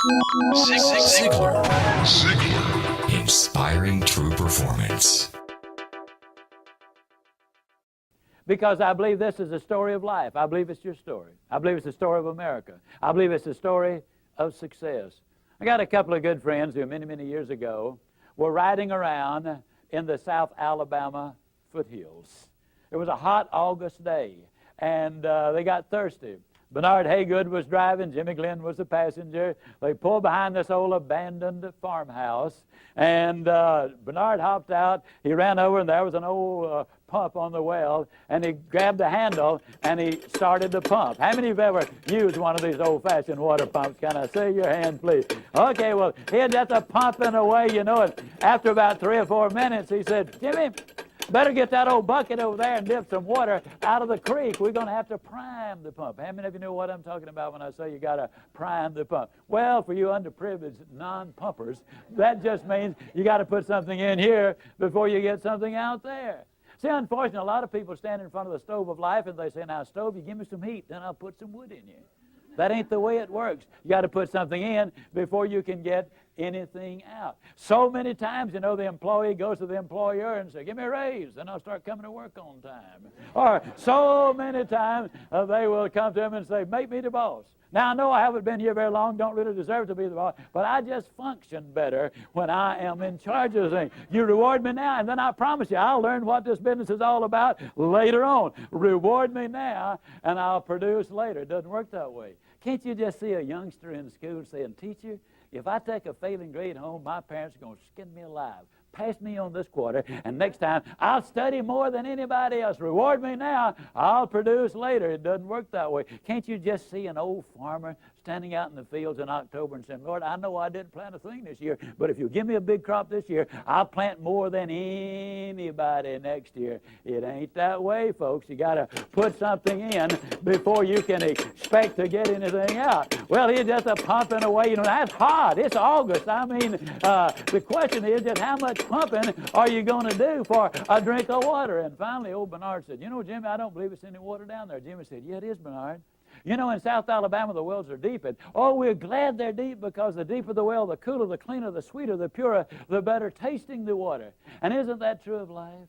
Ziglar. Inspiring true performance. Because I believe this is a story of life. I believe it's your story. I believe it's the story of America. I believe it's the story of success. I got a couple of good friends who many, many years ago were riding around in the South Alabama foothills. It was a hot August day, and they got thirsty. Bernard Haygood was driving. Jimmy Glenn was the passenger. They pulled behind this old abandoned farmhouse, and Bernard hopped out. He ran over, and there was an old pump on the well, and he grabbed the handle, and he started to pump. How many of you have ever used one of these old-fashioned water pumps? Can I see your hand, please? Okay, well, he had just a pumping away, you know it. After about 3 or 4 minutes, he said, Jimmy, better get that old bucket over there and dip some water out of the creek. We're going to have to prime the pump. How many of you know what I'm talking about when I say you got to prime the pump? Well, for you underprivileged non-pumpers, that just means you got to put something in here before you get something out there. See, unfortunately, a lot of people stand in front of the stove of life and they say, now, stove, you give me some heat, then I'll put some wood in you. That ain't the way it works. You got to put something in before you can get anything out. So many times, you know, the employee goes to the employer and says, give me a raise, then I'll start coming to work on time. Or so many times they will come to him and say, make me the boss. Now, I know I haven't been here very long, don't really deserve to be the boss, but I just function better when I am in charge of things. You reward me now, and then I promise you I'll learn what this business is all about later on. Reward me now, and I'll produce later. It doesn't work that way. Can't you just see a youngster in school saying, teacher, if I take a failing grade home, my parents are going to skin me alive. Pass me on this quarter, and next time I'll study more than anybody else. Reward me now, I'll produce later. It doesn't work that way. Can't you just see an old farmer standing out in the fields in October and saying, Lord, I know I didn't plant a thing this year, but if you give me a big crop this year, I'll plant more than anybody next year. It ain't that way, folks. You got to put something in before you can expect to get anything out. Well, he's just a pumping away. You know, that's hot. It's August. I mean, the question is just how much pumping are you going to do for a drink of water? And finally, old Bernard said, you know, Jimmy, I don't believe it's any water down there. Jimmy said, yeah, it is, Bernard. You know, in South Alabama, the wells are deep. And, oh, we're glad they're deep because the deeper the well, the cooler, the cleaner, the sweeter, the purer, the better tasting the water. And isn't that true of life?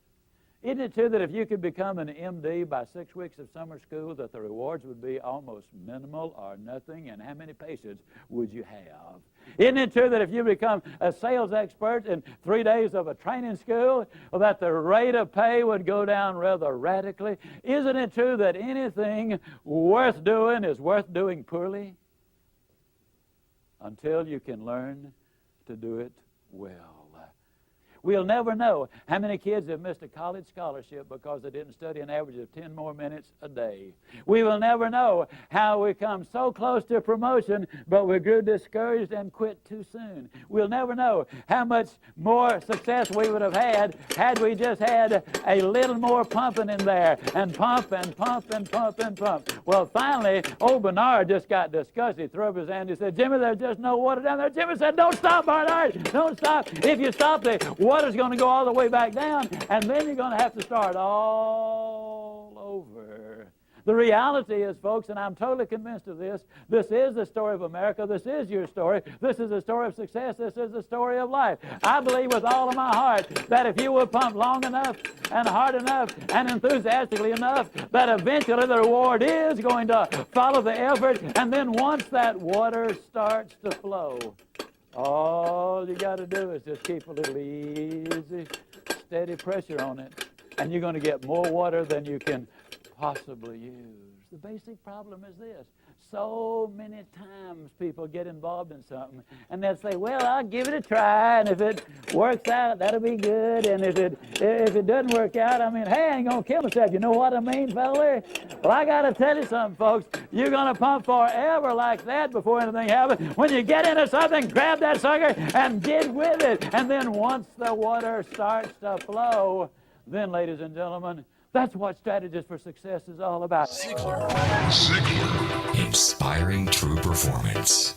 Isn't it true that if you could become an MD by 6 weeks of summer school, that the rewards would be almost minimal or nothing? And how many patients would you have? Isn't it true that if you become a sales expert in 3 days of a training school, that the rate of pay would go down rather radically? Isn't it true that anything worth doing is worth doing poorly? Until you can learn to do it well. We'll never know how many kids have missed a college scholarship because they didn't study an average of 10 more minutes a day. We will never know how we come so close to promotion, but we grew discouraged and quit too soon. We'll never know how much more success we would have had we just had a little more pumping in there, and pump and pump and pump and pump. Well, finally, old Bernard just got disgusted. He threw up his hand. He said, Jimmy, there's just no water down there. Jimmy said, don't stop, Bernard. Don't stop. If you stop, the water's going to go all the way back down, and then you're going to have to start all over. The reality is, folks, and I'm totally convinced of this, this is the story of America. This is your story. This is the story of success. This is the story of life. I believe with all of my heart that if you will pump long enough and hard enough and enthusiastically enough, that eventually the reward is going to follow the effort, and then once that water starts to flow, all you got to do is just keep a little easy, steady pressure on it, and you're going to get more water than you can possibly use. The basic problem is this. So many times people get involved in something, and they'll say, well, I'll give it a try, and if it works out, that'll be good, and if it doesn't work out, I mean, hey, I ain't going to kill myself. You know what I mean, fella? Well, I got to tell you something, folks. You're going to pump forever like that before anything happens. When you get into something, grab that sucker and get with it. And then once the water starts to flow, then, ladies and gentlemen, that's what Strategies for Success is all about. Ziglar. Inspiring true performance.